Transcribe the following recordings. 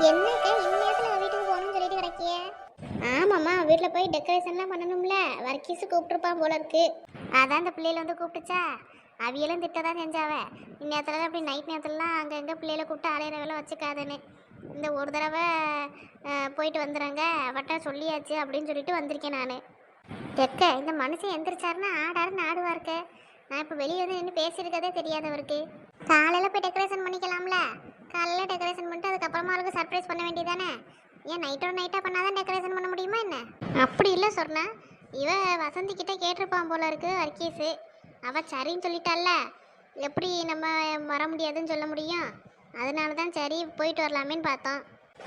என்னக்கா இந்நேரத்தில் வீட்டுக்கு போகணும்னு சொல்லிட்டு கிடக்கிய? ஆமாம்மா, வீட்டில் போய் டெக்கரேஷன்லாம் பண்ணணும்ல. வர்க்கீஸு கூப்பிட்டுருப்பான் போல இருக்கு. அதான் இந்த பிள்ளைகளை வந்து கூப்பிட்டுச்சா. அவியலும் திட்ட தான் செஞ்சாவ. இந்நேரத்தில் அப்படி நைட் நேரத்துலலாம் அங்கே எங்கே பிள்ளைகளை கூப்பிட்டு அலையிற வேலை வச்சுக்காதுன்னு. இந்த ஒரு தடவை போயிட்டு வந்துடுறேங்க அவட்ட சொல்லியாச்சு அப்படின்னு சொல்லிட்டு வந்திருக்கேன் நான். தெக்க இந்த மனுஷன் எந்திரிச்சாருன்னா ஆடாருன்னு ஆடுவார்க்க. நான் இப்போ வெளியே வந்து நின்று பேசியிருக்கதே தெரியாதவருக்கு. காலையில் போய் டெக்கரேஷன் பண்ணிக்கலாம்ல. காலையில் டெக்கரேஷன் பண்ணிட்டு அதுக்கப்புறமா அவளுக்கு சர்ப்ரைஸ் பண்ண வேண்டியதானே. ஏன் நைட்டோட நைட்டாக பண்ணாதான் டெக்கரேஷன் பண்ண முடியுமா என்ன? அப்படி இல்லை சொன்னா. இவ வசந்தி கிட்ட கேட்டிருப்பான் போல இருக்கு வர்க்கீஸு. அவள் சரின்னு சொல்லிட்டால. எப்படி நம்ம வர முடியாதுன்னு சொல்ல முடியும்? அதனால தான் சரி போயிட்டு வரலாமேன்னு பார்த்தோம்.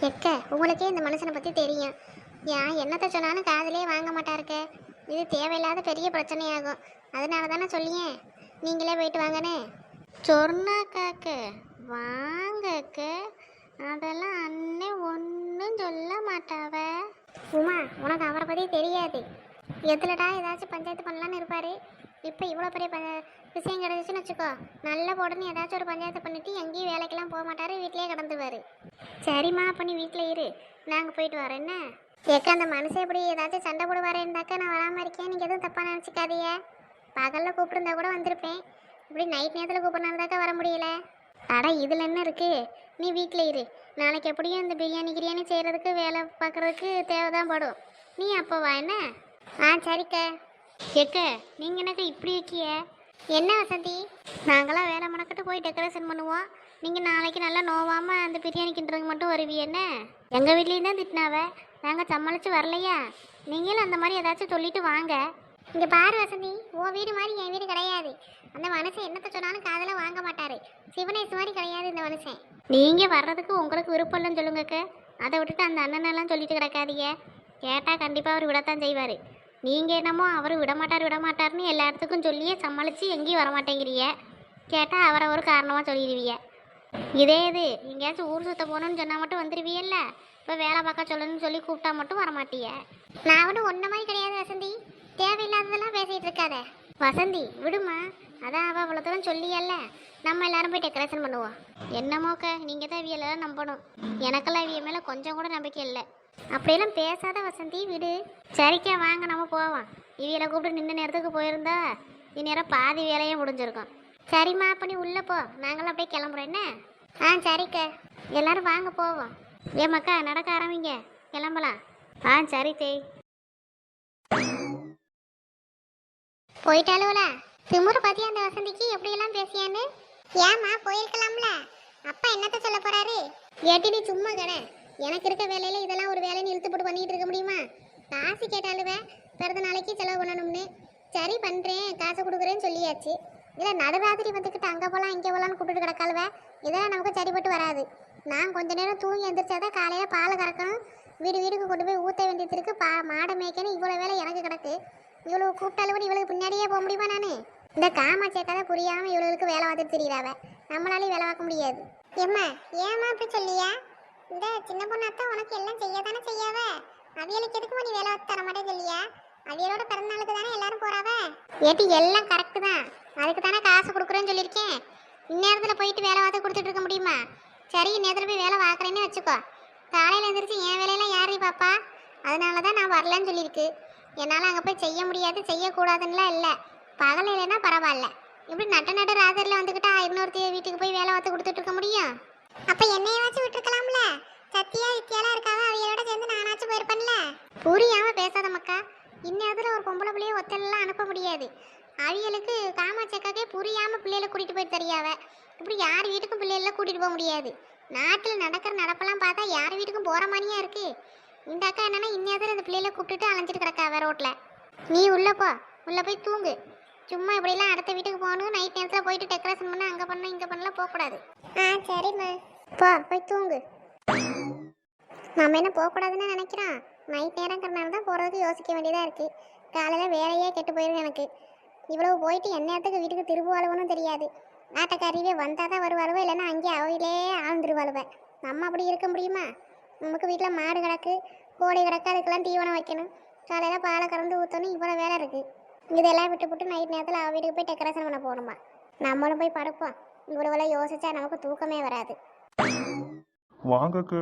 எக்க உங்களுக்கே இந்த மனுஷனை பற்றி தெரியும். ஏன் என்னத்தை சொன்னாலும் காதலே வாங்க மாட்டாருக்க. இது தேவையில்லாத பெரிய பிரச்சனையாகும். அதனால தானே சொல்லியேன் நீங்களே போயிட்டு வாங்கண்ணே சொன்னாக்காக்க. வாங்கக்க, அதெல்லாம் அண்ணே ஒன்றும் சொல்ல மாட்டாவ. உமா, உனக்கு அவரை பற்றி தெரியாது. எதுலடா ஏதாச்சும் பஞ்சாயத்து பண்ணலான்னு இருப்பார். இப்போ இவ்வளோ பெரிய விஷயம் கிடச்சிச்சுன்னு வச்சுக்கோ, நல்ல போடுன்னு ஏதாச்சும் ஒரு பஞ்சாயத்து பண்ணிவிட்டு எங்கேயும் வேலைக்கெல்லாம் போக மாட்டார், வீட்டிலே கிடந்துவார். சரிம்மா, அப்போ நீ வீட்டில் இரு, நாங்கள் போயிட்டு வரோம் என்ன? ஏக்கா அந்த மனுஷன் இப்படி ஏதாச்சும் சண்டை போடுவாரேன்னாக்கா நான் வராமல் இருக்கேன். நீங்கள் எதுவும் தப்பாக நினச்சிக்காதீங்க. பகலில் கூப்பிட்டுருந்தா கூட வந்திருப்பேன். இப்படி நைட் நேரத்தில் கூப்பிட்றனாலதாக்கா வர முடியல. அட இதில் என்ன இருக்குது, நீ வீட்டில் இரு. நாளைக்கு எப்படியும் இந்த பிரியாணி செய்கிறதுக்கு வேலை பார்க்குறதுக்கு தேவைதான் படும். நீ அப்போ வா என்ன? சரிக்கா. கேட்க நீங்கள் என்னக்கா இப்படி இருக்கிய? என்ன வசந்தி, நாங்களாம் வேலை மணக்கிட்டு போய் டெக்கரேஷன் பண்ணுவோம். நீங்கள் நாளைக்கு நல்லா நோவாமல் அந்த பிரியாணி கிண்டுறதுக்கு மட்டும் வருவீ என்ன? எங்கள் வீட்லேயும் தான் திட்டினாவ, நாங்கள் சமாளித்து வரலையா? நீங்களும் அந்த மாதிரி ஏதாச்சும் சொல்லிட்டு வாங்க. இங்கே பாரு வசந்தி, உன் வீடு மாதிரி என் வீடு கிடையாது. அந்த மனுஷன் என்னத்தை சொன்னாலும் காதில் வாங்க மாட்டார். சிவனேஸ் மாதிரி கிடையாது இந்த மனுஷன். நீங்கள் வர்றதுக்கு உங்களுக்கு விருப்பம் இல்லைன்னு சொல்லுங்கக்க. அதை விட்டுட்டு அந்த அண்ணனெல்லாம் சொல்லிட்டு கிடக்காதீங்க. கேட்டால் கண்டிப்பாக அவர் விடத்தான் செய்வார். நீங்கள் என்னமோ அவர் விடமாட்டார்னு எல்லா இடத்துக்கும் சொல்லியே சமாளித்து எங்கேயும் வரமாட்டேங்கிறீங்க. கேட்டால் அவரை ஒரு காரணமாக சொல்லிடுவீங்க. இதே இது எங்கேயாச்சும் ஊர் சுற்ற போகணுன்னு சொன்னால் மட்டும் வந்துடுவீல்ல. இப்போ வேலை பார்க்க சொல்லணும்னு சொல்லி கூப்பிட்டா மட்டும் வரமாட்டீங்க. நான் ஒன்றும் ஒன்றை மாதிரி கிடையாது வசந்தி. தேவையில்லாததெல்லாம் பேசிகிட்டு இருக்காத வசந்தி, விடுமா. அதான் அவள் அவ்வளோ தூரம் சொல்லியல்ல, நம்ம எல்லாரும் போய் டெக்கரேஷன் பண்ணுவோம். என்னமோக்க, நீங்கள் தான் இவியெல்லாம் நம்பணும். எனக்கெல்லாம் இவிய மேலே கொஞ்சம் கூட நம்பிக்கை இல்லை. அப்படியெல்லாம் பேசாத வசந்தி, விடு. சரிக்கா, வாங்க நம்ம போவோம். இவியலை கூப்பிட்டு நின்று நேரத்துக்கு போயிருந்தா இந்நேரம் பாதி வேலையே முடிஞ்சிருக்கும். சரிம்மா, அப்போ நீ உள்ளே போ, நாங்களும் அப்படியே கிளம்புறோம் என்ன? சரிக்கா, எல்லாரும் வாங்க போவோம். ஏமாக்கா, நடக்க ஆரம்பிங்க, கிளம்பலாம். சரி தேய். போயிட்டாலுவல திமுற பார்த்தியா அந்த வசந்திக்கு எப்படியெல்லாம் பேசியான்னு? ஏமா போயிருக்கலாம்ல, அப்பா என்னத்த சொல்ல போறாரு? ஏட்டி நீ சும்மா கடை. எனக்கு இருக்க வேலையில இதெல்லாம் ஒரு வேலைன்னு இழுத்து போட்டு பண்ணிட்டு இருக்க முடியுமா? காசு கேட்டாலுவே பிறந்த நாளைக்கு செலவு பண்ணணும்னு. சரி பண்ணுறேன், காசு கொடுக்குறேன்னு சொல்லியாச்சு. இல்லை நடுராத்திரி வந்துக்கிட்டு அங்கே போகலாம் இங்கே போகலான்னு கூப்பிட்டு கிடக்காளுவே. இதெல்லாம் நமக்கு சரிப்பட்டு வராது. நான் கொஞ்ச நேரம் தூங்கி எந்திரிச்சாதான் காலையில் பால் கறக்கணும், வீட்டுக்கு கொண்டு போய் ஊற்ற வேண்டியது இருக்கு, மாடை மேய்க்கணும். இவ்வளோ வேலை எனக்கு கிடக்கு. இவ்வளோ கூப்பிட்டாலும் கூட இவளுக்கு பின்னாடியே போக முடியுமா? நான் இந்த காமாட்சியை கதை புரியாமல் இவளுக்கு வேலை பார்த்துட்டு தெரியுறாவ. நம்மளாலையும் வேலை பார்க்க முடியாது. ஏம்மா ஏமா அப்படி சொல்லியா? இந்த சின்ன பொண்ணாத்தான் உனக்கு எல்லாம் செய்யாதானே செய்யாவ. அவியலுக்கு எதுக்குமா நீ வேலை பார்த்து தர மாட்டே சொல்லியா? அவியலோட பிறந்த நாளுக்கு தானே எல்லாரும் போறாவ. ஏட்டி எல்லாம் கரெக்டு தான், அதுக்கு தானே காசு கொடுக்குறேன்னு சொல்லியிருக்கேன். இந்நேரத்தில் போயிட்டு வேலை பார்த்து கொடுத்துட்டு இருக்க முடியுமா? சரி, நேரத்தில் போய் வேலை பார்க்குறேன்னு வச்சுக்கோ. காலையில் எழுந்திரிச்சு என் வேலையெல்லாம் யாரு பாப்பா? அதனால தான் நான் வரலன்னு சொல்லியிருக்கு. என்னால் அங்கே போய் செய்ய முடியாது, செய்யக்கூடாதுன்னெலாம் இல்லை. பகல் இல்லைன்னா பரவாயில்ல. இப்படி நட்ட ராத்திரியில் வந்துக்கிட்டா இன்னொருத்தி வீட்டுக்கு போய் வேலை பார்த்து கொடுத்துட்டு இருக்க முடியும்? அப்போ என்னையாச்சும் விட்டுருக்கலாம்ல. சத்தியா வித்தியாலாம் இருக்காங்க, அவையோட சேர்ந்து நானாச்சும் போயிருப்பேன்ல. புரியாமல் பேசாத மக்கா. இந்நேரத்தில் ஒரு பொம்பளை பிள்ளைய ஒத்தலாம் அனுப்ப முடியாது. அவியலுக்கு காமாச்சக்காக்கே புரியாமல் பிள்ளைகளை கூட்டிகிட்டு போய் தெரியாவ. இப்படி யார் வீட்டுக்கும் பிள்ளைகளெலாம் கூட்டிகிட்டு போக முடியாது. நாட்டில் நடக்கிற நடப்பெல்லாம் பார்த்தா யார் வீட்டுக்கும் போகிற மாதிரியா இருக்குது. இந்த அக்கா என்னன்னா இந்நேரத்தில் அந்த பிள்ளைகளை கூப்பிட்டுட்டு அலைஞ்சிட்டு கிடக்காவ ரோட்டில். நீ உள்ளே போ, உள்ளே போய் தூங்கு. சும்மா இப்படிலாம் அடுத்த வீட்டுக்கு போகணும், நைட் நேரத்தில் போயிட்டு டெக்கரேஷன் பண்ண அங்கே பண்ண இங்கே பண்ணலாம் போகக்கூடாது. சரிம்மா, போய் தூங்கு. நம்ம என்ன போகக்கூடாதுன்னு நினைக்கிறோம். நைட் நேரங்கிறனால தான் போகிறதுக்கு யோசிக்க வேண்டியதாக இருக்குது. காலையில் வேலையே கெட்டு போயிடும் எனக்கு. இவ்வளவு போயிட்டு என்ன நேரத்துக்கு வீட்டுக்கு திரும்புவாளுவனும் தெரியாது. ஆட்டக்காரியே வந்தால் தான் வருவாளுவோ, இல்லைன்னா அங்கேயே அவையிலே ஆழ்ந்துருவாளுவேன். நம்ம அப்படி இருக்க முடியுமா? நமக்கு வீட்டில் மாடு கிடக்கு, கோழி கிடக்கு, அதுக்கெல்லாம் தீவனம் வைக்கணும். காலையில் பாலை கறந்து ஊற்றணும், இவ்வளோ வேலை இருக்குது. இதெல்லாம் விட்டு நைட் நேரத்தில் அவள் வீட்டுக்கு போய் டெக்கரேஷன் பண்ண போகணுமா? நம்மளும் போய் படுப்போம். இவ்வளோ யோசிச்சா நமக்கு தூக்கமே வராது. வாங்கக்க,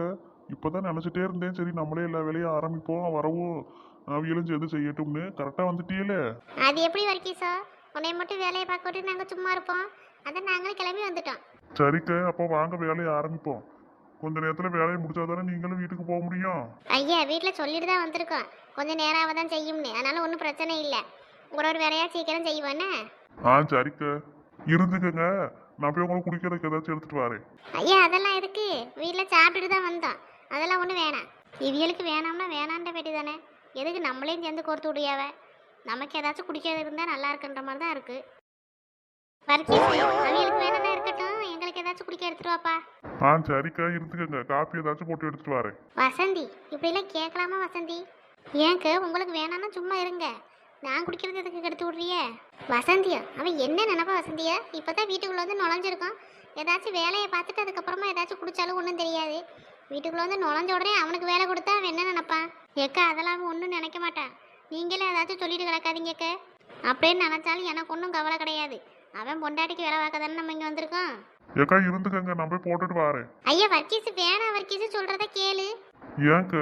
இப்போதான் நினச்சிட்டே இருந்தேன், சரி நம்மளே எல்லா வேலையும் ஆரம்பிப்போம், வரவும் அவியலும் சேர்ந்து செய்யட்டும்னு. கரெக்டாக வந்துட்டீங்களே. அது எப்படி வர்க்கீஸோ? உன்னை மட்டும் வேலையை பார்க்க விட்டு நாங்கள் சும்மா இருப்போம். அதான் நாங்களும் கிளம்பி வந்துட்டோம். சரிக்க, அப்போ வாங்க வேலையை ஆரம்பிப்போம். கொஞ்ச நேரத்தில் வேலையை முடிச்சாதானே நீங்களும் வீட்டுக்கு போக முடியும். ஐயா வீட்டில் சொல்லிட்டு தான் வந்திருக்கோம், கொஞ்சம் நேராக தான் செய்யும்னு. அதனால ஒன்றும் பிரச்சனை இல்லை. ஒரு வேலையாக சீக்கிரம் செய்வோன்னே. சரிக்க, இருந்துக்கங்க. நான் போய் உங்களுக்கு குடிக்கிறதுக்கு ஏதாச்சும் எடுத்துட்டு வரேன். ஐயா அதெல்லாம் எதுக்கு? வீட்டில் சாப்பிட்டுட்டு தான் வந்தோம், அதெல்லாம் ஒன்றும் வேணாம். இவியலுக்கு வேணாம்னா வேணான்ற பேட்டி தானே. எதுக்கு நம்மளையும் சேர்ந்து கோர்த்து விடியாவ? நமக்கு ஏதாச்சும் குடிக்கிறது இருந்தால் நல்லா இருக்குன்ற மாதிரி தான் இருக்குது. வர்க்கீஸ் அவியலுக்கு வேணும்னா இருக்கட்டும், எங்களுக்கு ஏதாச்சும் குடிக்க எடுத்துட்டு வாப்பா. சரிக்கா, இருந்துக்கங்க. காப்பி ஏதாச்சும் போட்டு எடுத்துட்டு வரேன். வசந்தி இப்படிலாம் கேட்கலாமா வசந்தி? ஏங்க உங்களுக்கு வேணாம்னா சும்மா இருங்க, நான் குடிக்கிறது எதுக்கு கெடுத்து விட்றியே? வசந்தியா அவன் என்ன நினைப்பா? வசந்தியா இப்போதான் வீட்டுக்குள்ளே வந்து நுழைஞ்சிருக்கான். ஏதாச்சும் வேலையை பார்த்துட்டு அதுக்கப்புறமா ஏதாச்சும் குடிச்சாலும் ஒன்றும் தெரியாது. வீட்டுக்குள்ளே வந்து நுழைஞ்ச உடனே அவனுக்கு வேலை கொடுத்தா அவன் என்ன நினைப்பான்? ஏக்கா அதெல்லாம் ஒன்றும் நினைக்க மாட்டான். நீங்களே ஏதாச்சும் சொல்லிட்டு கிடக்காதீங்கக்க. அப்படின்னு நினச்சாலும் எனக்கு ஒன்றும் கவலை கிடையாது. அவன் பொண்டாட்டிக்கு வேலை பார்க்க தானே நம்ம இங்கே வந்திருக்கோம். ஏக்கா இருந்துக்கங்க, நான் போய் போட்டுட்டு வரேன். ஐயா வர்க்கீஸ் வேணாம், வர்க்கீஸ் சொல்கிறத கேளு. ஏங்க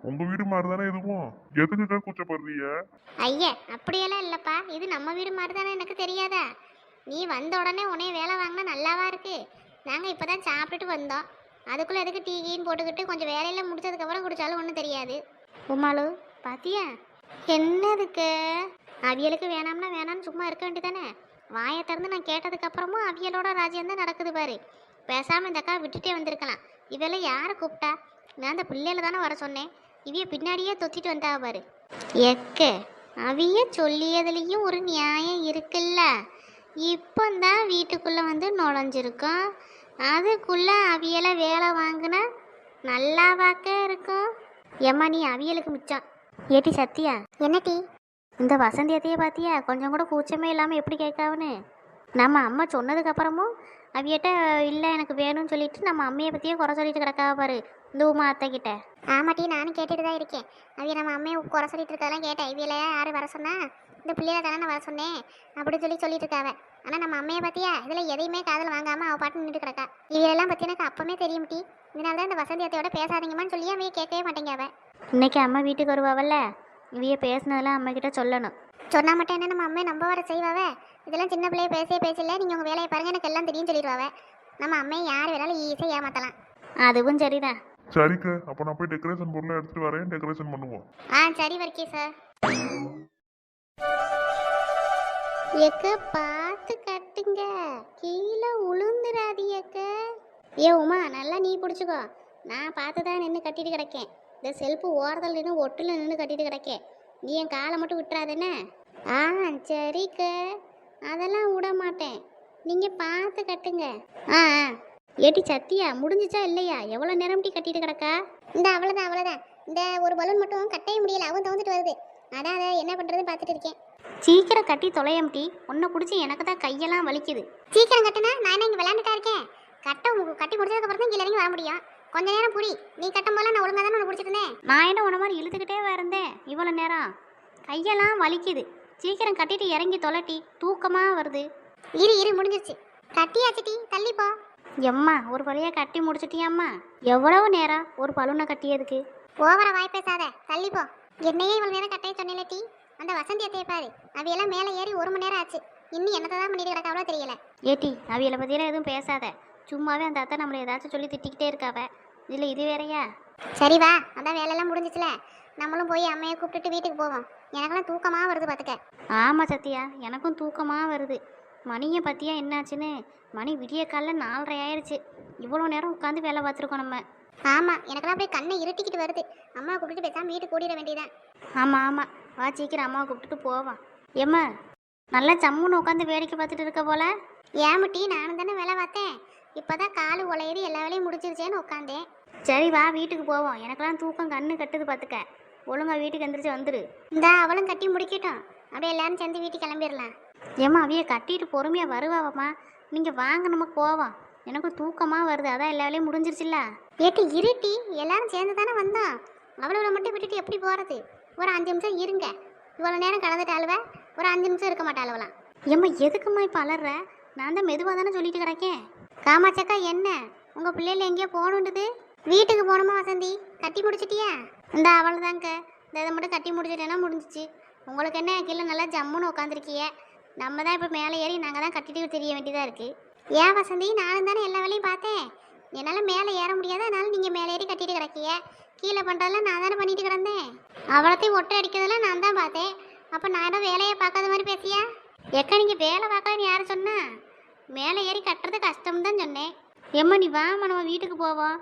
உங்க வீடு மாதிரி தானே இதுவும், எதுக்குக்கா கூச்சப்படுறீங்க? ஐயா அப்படியெல்லாம் இல்லைப்பா, இது நம்ம வீடு மாதிரி தானே. எனக்கு தெரியாதா? நீ வந்த உடனே உன்னைய வேலை வாங்கினா நல்லாவா இருக்கு? நாங்கள் இப்போ தான் சாப்பிட்டுட்டு வந்தோம், அதுக்குள்ளே எதுக்கு டீ கீன்னு போட்டுக்கிட்டு கொஞ்சம் வேலையெல்லாம் முடிச்சதுக்கப்புறம் குடித்தாலும் ஒன்றும் தெரியாது. உமாலு பாத்தியா என்னதுக்கு? அவியலுக்கு வேணாம்னா வேணாம்னு சும்மா இருக்க வேண்டியதானே? வாயை திறந்து நான் கேட்டதுக்கப்புறமும் அவியலோட ராஜ்யம் தான் நடக்குது பாரு. பேசாமல் இந்த அக்கா விட்டுட்டே வந்திருக்கலாம். இவெல்லாம் யாரை கூப்பிட்டா? நான் அந்த பிள்ளையில தானே வர சொன்னேன், இவைய பின்னாடியே தொத்திட்டு வந்தா பாரு. எக்க அவிய சொல்லியதுலேயும் ஒரு நியாயம் இருக்குல்ல. இப்போந்தான் வீட்டுக்குள்ளே வந்து நுழைஞ்சிருக்கோம், அதுக்குள்ளே அவியலை வேலை வாங்கினா நல்லாவாக்க இருக்கும். ஏம்மா நீ அவியலுக்கு மிச்சம். ஏட்டி சத்தியா என்ன டீ? இந்த வசந்தியத்தையே பார்த்தியா? கொஞ்சம் கூட கூச்சமே இல்லாமல் எப்படி கேட்காவுன்னு. நம்ம அம்மா சொன்னதுக்கப்புறமும் அவியிட்ட இல்லை எனக்கு வேணும்னு சொல்லிட்டு நம்ம அம்மையை பற்றியே குறை சொல்லிட்டு கிடக்காவ பாரு இந்த உமா அத்தை கிட்ட. ஆமாட்டி நானும் கேட்டுட்டு தான் இருக்கேன். அவிய நம்ம அம்மையை குறை சொல்லிட்டு இருக்கதெல்லாம் கேட்டேன். இவியில யார் வர சொன்னா? இந்த பிள்ளையில தானே நான் வர சொன்னேன் அப்படின்னு சொல்லிட்டு இருக்காவ. ஆனால் நம்ம அம்மையை பற்றியா இதில் எதையுமே காதில் வாங்காமல் அவள் பாட்டு நின்றுட்டு கிடக்கா. இவையெல்லாம் பற்றி எனக்கு அப்பவே தெரியும் டி. இதனால தான் இந்த வசந்தியத்தையோட பேசாதீங்கம்மான்னு சொல்லி அவைய கேட்கவே மாட்டேங்க. அவ இன்னைக்கு அம்மா வீட்டுக்கு வருவாவல்ல, இவைய பேசினதெல்லாம் அம்மா கிட்ட சொல்லணும். சொன்னா மட்டும் என்ன நம்ம அம்மையை நம்ப வர செய்வாவே? இதெல்லாம் சின்ன பிள்ளைய பேசல, நீங்கள் உங்கள் வேலையை பாருங்க எனக்கு எல்லாம் தெரியும் சொல்லிடுவாவே. நம்ம அம்மையை யார் வேணாலும் ஈஸியாக ஏமாற்றலாம். அதுவும் சரிதான். சரிக்க, அப்போ நான் போய் டெக்கரேஷன் பொருளை எடுத்துட்டு வரேன், டெக்கரேஷன் பண்ணுவோம். சரி வர்க்கி சார். எக்க பார்த்து கட்டுங்க, கீழே உளுந்துடாதீக்க. ஏ உமா நல்லா நீ பிடிச்சிக்கோ, நான் பார்த்து தான் நின்று கட்டிட்டு கிடக்கேன். இந்த செல்ஃபு ஓரத்தில் நின்று ஒட்டில் நின்று கட்டிட்டு கிடக்கேன். நீ என் காலை மட்டும் விட்டுறாதுன்னு. சரிக்க, அதெல்லாம் விட மாட்டேன், நீங்கள் பார்த்து கட்டுங்க. ஏட்டி சத்தியா முடிஞ்சிச்சா இல்லையா? எவ்வளோ நேரம் டீ கட்டிட்டு கிடக்கா? இந்த அவ்வளோதான். இந்த ஒரு பலூன் மட்டும் கட்டவே முடியல, அவன் தந்துட்டு வருது. அதான் அதை என்ன பண்ணுறதுன்னு பார்த்துட்டு இருக்கேன். சீக்கிரம் கட்டி தொலையம் டீ, ஒன்றை பிடிச்சி எனக்கு தான் கையெல்லாம் வலிக்குது. சீக்கிரம் கட்டுனா நான் என்ன இங்கே விளையாண்டுட்டா இருக்கேன்? கட்டி முடிச்சதுக்கப்புறம் தான் கீழே இறங்கி வர முடியும். கொஞ்ச நேரம் புரி, நீ கட்டும் போல நான் ஒழுங்காக தானே ஒன்று பிடிச்சிருந்தேன். நான் என்ன உன மாதிரி இழுத்துக்கிட்டே இருந்தேன் இவ்வளோ நேரம்? கையெல்லாம் வலிக்குது. சீக்கிரம் கட்டிட்டு இறங்கி தொலைட்டி, தூக்கமாக வருது. இரு முடிஞ்சிருச்சு, கட்டியாச்சு டீ, தள்ளிப்போ. எம்மா ஒரு வழியாக கட்டி முடிச்சிட்டியாம்மா? எவ்வளவு நேரம் ஒரு பலூனை கட்டியதுக்கு? ஓவர வாய் பேசாத, தள்ளிப்போ. என்னையே இவ்வளோ நேரம் கட்டைய சொன்னேன் டீ. அந்த வசந்தி அத்தையை பாரு, அவையெல்லாம் மேலே ஏறி 1 மணி நேரம் ஆச்சு, இன்னும் என்னத்தை தான் பண்ணிட்டு கிடக்காவளோ தெரியல. ஏட்டி அவையில பற்றியெல்லாம் எதுவும் பேசாத, சும்மாவே அந்த அத்தை நம்மளை ஏதாச்சும் சொல்லி திட்டிக்கிட்டே இருக்காவ. இல்லை இது வேறையா? சரி வா, அதான் வேலையெல்லாம் முடிஞ்சிச்சுல, நம்மளும் போய் அம்மையை கூப்பிட்டுட்டு வீட்டுக்கு போவோம். எனக்கெல்லாம் தூக்கமாக வருது பார்த்துக்க. ஆமாம் சத்யா, எனக்கும் தூக்கமாக வருது. மணியை பற்றியா என்னாச்சுன்னு? மணி விடிய காலில் 4:30 ஆயிடுச்சு. இவ்வளோ நேரம் உட்காந்து வேலை பார்த்துருக்கோம் நம்ம. ஆமாம், எனக்கெல்லாம் அப்படியே கண்ணை இருட்டிக்கிட்டு வருது. அம்மாவை கூப்பிட்டு பேசாமல் வீட்டுக்கு கூட்டிட வேண்டியதான். ஆமாம் வா சீக்கிரம் அம்மாவை கூப்பிட்டுட்டு போவோம். ஏம்மா நல்லா சம்முன்னு உட்காந்து வேடிக்கை பார்த்துட்டு இருக்க போல. ஏமுட்டி நானும் தானே வேலை பார்த்தேன், இப்போ தான் காலு உலையிறி எல்லா வேலையும் முடிச்சிருச்சேன்னு உட்காந்தேன். சரி வா வீட்டுக்கு போவோம், எனக்கெல்லாம் தூக்கம் கண்ணு கட்டுது பார்த்துக்க. ஒழுங்கா வீட்டுக்கு எந்திரிச்சு வந்துடு. இந்த அவளும் கட்டி முடிக்கட்டும், அப்படியே எல்லாரும் சேர்ந்து வீட்டுக்கு கிளம்பிடலாம். ஏம்மா அவைய கட்டிட்டு பொறுமையாக வருவாவம்மா, நீங்கள் வாங்க நம்ம போவோம். எனக்கு தூக்கமாக வருது, அதான் எல்லா வேலையும் முடிஞ்சிருச்சுல்ல. ஏட்டி இருட்டி, எல்லாரும் சேர்ந்து தானே வந்தோம், அவ்வளோ மட்டும் விட்டுட்டு எப்படி போகிறது? ஒரு 5 நிமிஷம் இருங்க, இவ்வளோ நேரம் கலந்துட்டாளுவ, ஒரு 5 நிமிஷம் இருக்க மாட்டாளுவலாம். ஏம்மா எதுக்குமா இப்போ அலற? நான் தான் மெதுவாக தானே சொல்லிட்டு கிடக்கேன். காமாச்சக்கா என்ன உங்கள் பிள்ளைகள் எங்கேயோ போகணுன்றது? வீட்டுக்கு போகணுமா வசந்தி? கட்டி முடிச்சிட்டியா? இந்த அவ்வளோதாங்க. இந்த இதை மட்டும் கட்டி முடிச்சிட்டேன்னா முடிஞ்சிச்சு. உங்களுக்கு என்ன கீழே நல்லா ஜம்முன்னு உட்காந்துருக்கிய. நம்ம தான் இப்போ மேலே ஏறி நாங்கள் தான் கட்டிட்டு தெரிய வேண்டியதாக இருக்குது. ஏன் வசந்தி, நானும் தானே எல்லா வேலையும் பார்த்தேன். என்னால் மேலே ஏற முடியாது, அதனால நீங்கள் மேலே ஏறி கட்டிட்டு கிடக்கிய. கீழே பண்ணுறதெல்லாம் நான் தானே பண்ணிட்டு கிடந்தேன். அவ்வளோத்தையும் ஒட்டை அடிக்கிறதெல்லாம் நான் தான் பார்த்தேன். அப்போ நான் ஏதோ வேலையை பார்க்காத மாதிரி பேசியா? எக்கா நீங்கள் வேலை பார்க்கலன்னு யார் சொன்னா? மேலே ஏறி கட்டுறது கஷ்டம் தான் சொன்னேன். எம்மா நீ வாமா நம்ம வீட்டுக்கு போவோம்.